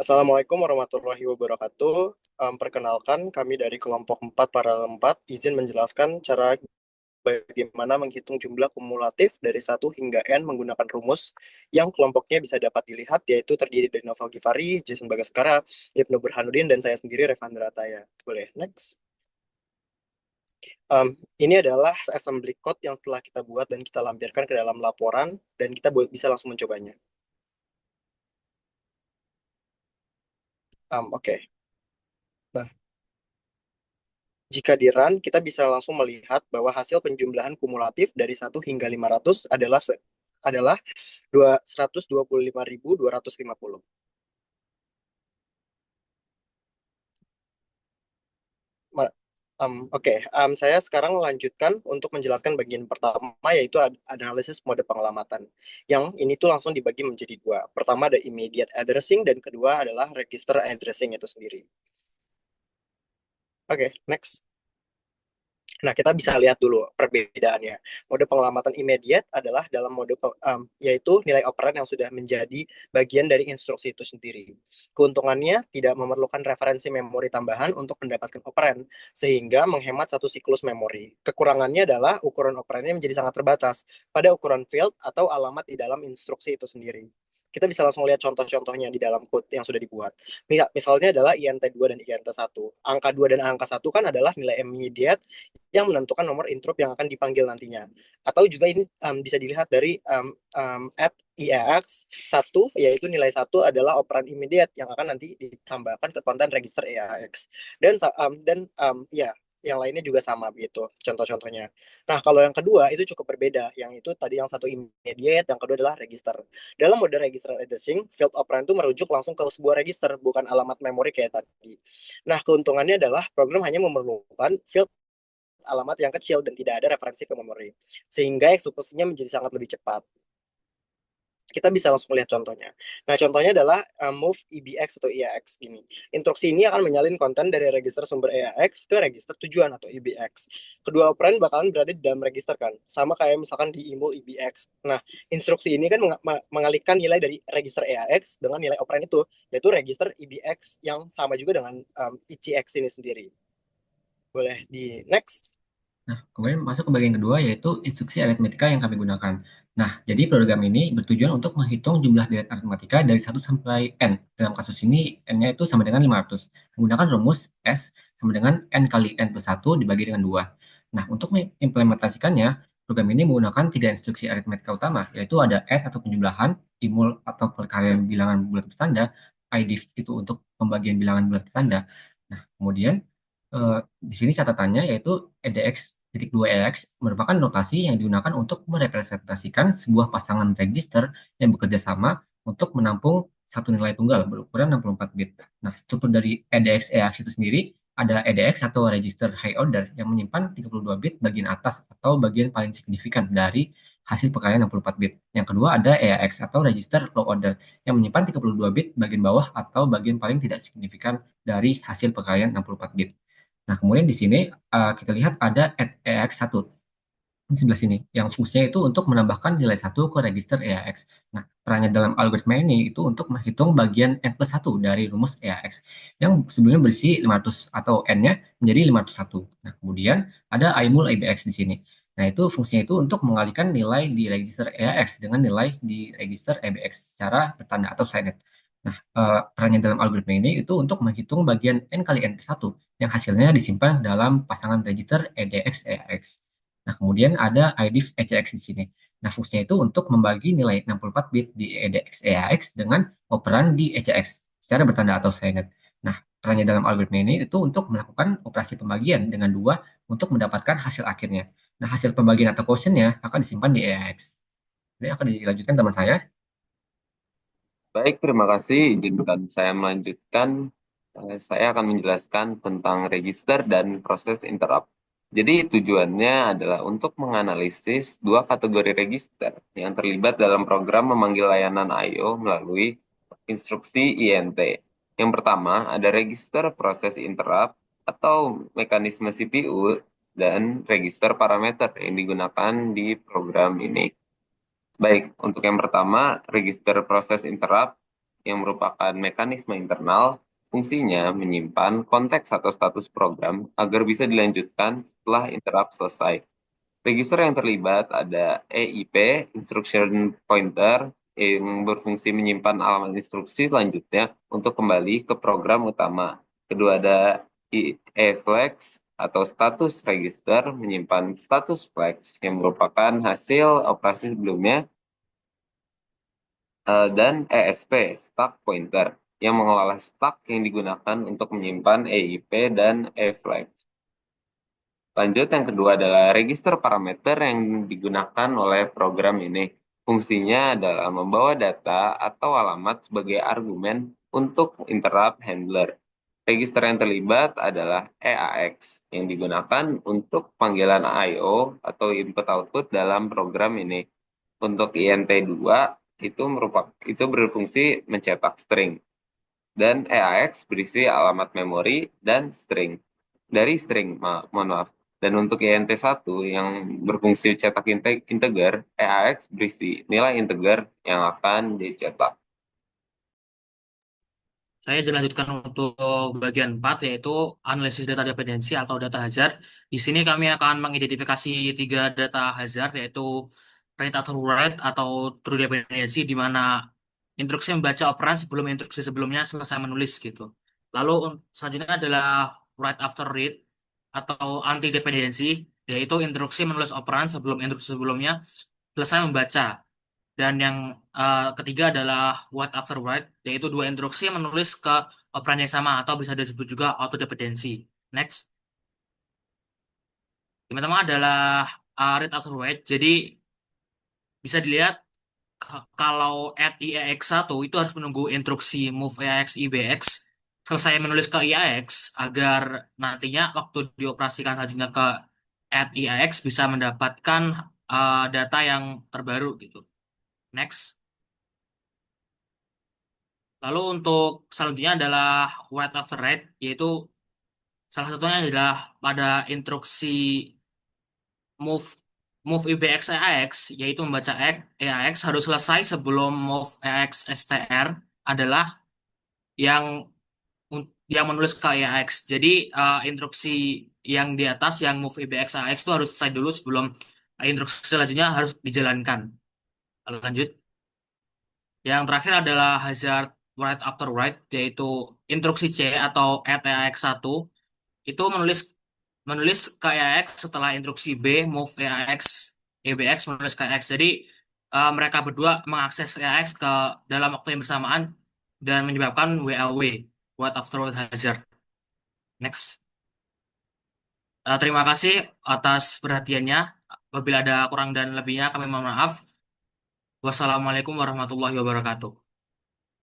Assalamualaikum warahmatullahi wabarakatuh. Perkenalkan, kami dari kelompok 4 paralel 4 izin menjelaskan cara bagaimana menghitung jumlah kumulatif dari 1 hingga N menggunakan rumus yang kelompoknya bisa dapat dilihat, yaitu terdiri dari Noval Gifari, Jason Bagaskara, Ibnu Burhanuddin, dan saya sendiri, Revandra Ataya. Boleh, next. Ini adalah assembly code yang telah kita buat dan kita lampirkan ke dalam laporan, dan kita bisa langsung mencobanya. Oke. Nah, jika di run, kita bisa langsung melihat bahwa hasil penjumlahan kumulatif dari 1 hingga 500 adalah 125.250. Oke, saya sekarang melanjutkan untuk menjelaskan bagian pertama, yaitu analisis mode pengelamatan. Yang ini tuh langsung dibagi menjadi dua. Pertama ada immediate addressing, dan kedua adalah register addressing itu sendiri. Oke, next. Nah, kita bisa lihat dulu perbedaannya. Mode pengelamatan immediate adalah dalam yaitu nilai operan yang sudah menjadi bagian dari instruksi itu sendiri. Keuntungannya tidak memerlukan referensi memori tambahan untuk mendapatkan operan, sehingga menghemat satu siklus memori. Kekurangannya adalah ukuran operannya menjadi sangat terbatas pada ukuran field atau alamat di dalam instruksi itu sendiri. Kita bisa langsung lihat contoh-contohnya di dalam code yang sudah dibuat. Misalnya adalah INT2 dan INT1. Angka 2 dan angka 1 kan adalah nilai immediate yang menentukan nomor intrup yang akan dipanggil nantinya. Atau juga ini bisa dilihat dari at IAX 1, yaitu nilai 1 adalah operan immediate yang akan nanti ditambahkan ke konten register IAX. Ya, yang lainnya juga sama begitu contoh-contohnya. Nah, kalau yang kedua itu cukup berbeda. Yang itu tadi yang satu immediate, yang kedua adalah register. Dalam mode register addressing, field operand itu merujuk langsung ke sebuah register, bukan alamat memori kayak tadi. Nah, keuntungannya adalah program hanya memerlukan field alamat yang kecil dan tidak ada referensi ke memori, sehingga eksekusinya menjadi sangat lebih cepat. Kita bisa langsung lihat contohnya. Nah, contohnya adalah move EBX atau EAX ini. Instruksi ini akan menyalin konten dari register sumber EAX ke register tujuan atau EBX. Kedua operan bakalan berada di dalam register kan, sama kayak misalkan di emul EBX. Nah, instruksi ini kan mengalihkan nilai dari register EAX dengan nilai operan itu, yaitu register EBX yang sama juga dengan ECX ini sendiri. Boleh di next. Nah, kemudian masuk ke bagian kedua yaitu instruksi aritmetika yang kami gunakan. Nah, jadi program ini bertujuan untuk menghitung jumlah deret aritmetika dari 1 sampai N. Dalam kasus ini, N-nya itu sama dengan 500. Menggunakan rumus S sama dengan N kali N plus 1 dibagi dengan 2. Nah, untuk mengimplementasikannya, program ini menggunakan 3 instruksi aritmetika utama, yaitu ada add atau penjumlahan, imul atau perkalian bilangan bulat bertanda, idif itu untuk pembagian bilangan bulat bertanda. Nah, kemudian di sini catatannya yaitu EDX.2EX merupakan notasi yang digunakan untuk merepresentasikan sebuah pasangan register yang bekerja sama untuk menampung satu nilai tunggal berukuran 64 bit. Nah, struktur dari EDX-EAX itu sendiri ada EDX atau register high order yang menyimpan 32 bit bagian atas atau bagian paling signifikan dari hasil perkalian 64 bit. Yang kedua ada EAX atau register low order yang menyimpan 32 bit bagian bawah atau bagian paling tidak signifikan dari hasil perkalian 64 bit. Nah, kemudian di sini kita lihat ada add EAX1 di sebelah sini, yang fungsinya itu untuk menambahkan nilai 1 ke register EAX. Nah, perannya dalam algoritma ini itu untuk menghitung bagian N plus 1 dari rumus EAX, yang sebelumnya berisi 500 atau N-nya menjadi 501. Nah, kemudian ada IMUL IBX di sini. Nah, itu fungsinya itu untuk mengalihkan nilai di register EAX dengan nilai di register EBX secara bertanda atau signed. Nah, perannya dalam algoritma ini itu untuk menghitung bagian N kali N plus 1 yang hasilnya disimpan dalam pasangan register EDX EAX. Nah, kemudian ada IDIF ECX di sini. Nah, fungsinya itu untuk membagi nilai 64 bit di EDX EAX dengan operan di ECX secara bertanda atau signed. Nah, perannya dalam algoritma ini itu untuk melakukan operasi pembagian dengan dua untuk mendapatkan hasil akhirnya. Nah, hasil pembagian atau quotient-nya akan disimpan di EAX. Ini akan dilanjutkan teman saya. Baik, terima kasih. Izinkan saya melanjutkan. Saya akan menjelaskan tentang register dan proses interrupt. Jadi tujuannya adalah untuk menganalisis dua kategori register yang terlibat dalam program memanggil layanan I/O melalui instruksi INT. Yang pertama ada register proses interrupt atau mekanisme CPU dan register parameter yang digunakan di program ini. Baik, untuk yang pertama, register proses interrupt yang merupakan mekanisme internal, fungsinya menyimpan konteks atau status program agar bisa dilanjutkan setelah interrupt selesai. Register yang terlibat ada EIP, Instruction Pointer, yang berfungsi menyimpan alamat instruksi selanjutnya untuk kembali ke program utama. Kedua ada EFLAG atau status register, menyimpan status flag yang merupakan hasil operasi sebelumnya, dan ESP, Stack Pointer, yang mengelola stack yang digunakan untuk menyimpan EIP dan EFLAG. Lanjut, yang kedua adalah register parameter yang digunakan oleh program ini. Fungsinya adalah membawa data atau alamat sebagai argumen untuk interrupt handler. Register yang terlibat adalah EAX yang digunakan untuk panggilan I/O atau input-output dalam program ini. Untuk INT2 itu berfungsi mencetak string. Dan EAX berisi alamat memori dan string. Dari string, mohon maaf. Dan untuk INT1 yang berfungsi cetak integer, EAX berisi nilai integer yang akan dicetak. Saya dilanjutkan untuk bagian 4, yaitu analisis data dependensi atau data hazard. Di sini kami akan mengidentifikasi 3 data hazard, yaitu write after write atau true dependency, di mana instruksi membaca operan sebelum instruksi sebelumnya selesai menulis gitu. Lalu selanjutnya adalah write after read atau anti dependency, yaitu instruksi menulis operan sebelum instruksi sebelumnya selesai membaca. Dan yang ketiga adalah write after write, yaitu 2 instruksi yang menulis ke operan yang sama atau bisa disebut juga auto dependency. Next. Yang pertama adalah read after write. Jadi bisa dilihat kalau add IAX1 itu harus menunggu instruksi move IAX IBX selesai menulis ke IAX agar nantinya waktu dioperasikan selanjutnya ke add IAX bisa mendapatkan data yang terbaru gitu. Next. Lalu untuk selanjutnya adalah write after write, yaitu salah satunya adalah pada instruksi move move IBX AX, yaitu membaca AX harus selesai sebelum move AX STR adalah yang yang menulis ke AX. Jadi instruksi yang di atas yang move IBX AX itu harus selesai dulu sebelum instruksi selanjutnya harus dijalankan. Lalu lanjut. Yang terakhir adalah hazard write after write, yaitu instruksi C atau add AX1 itu menulis ke AX setelah instruksi B move AX EBX menulis ke AX. Jadi mereka berdua mengakses AX ke dalam waktu yang bersamaan dan menyebabkan WAW, write after write hazard. Next. Terima kasih atas perhatiannya. Apabila ada kurang dan lebihnya kami mohon maaf. Wassalamualaikum warahmatullahi wabarakatuh.